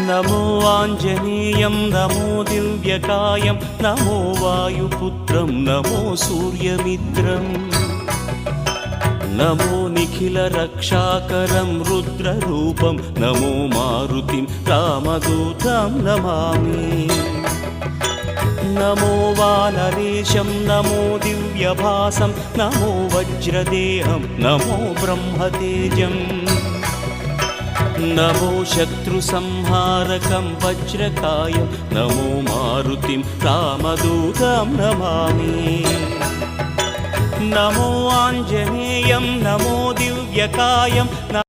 नमो आञ्जनेयं नमो दिव्यकायं नमो वायुपुत्रं नमो सूर्यमित्रम् नमो निखिलरक्षाकरं रुद्ररूपं नमो मारुतिं रामदूतं Namami नमो वानरेशं नमो दिव्यभासं नमो वज्रदेहं नमो ब्रह्मतेजम् नमो शत्रुसंहारकं वज्रकायं नमो मारुतिं रामदूतं Namami नमो आञ्जनेयं नमो दिव्यकायं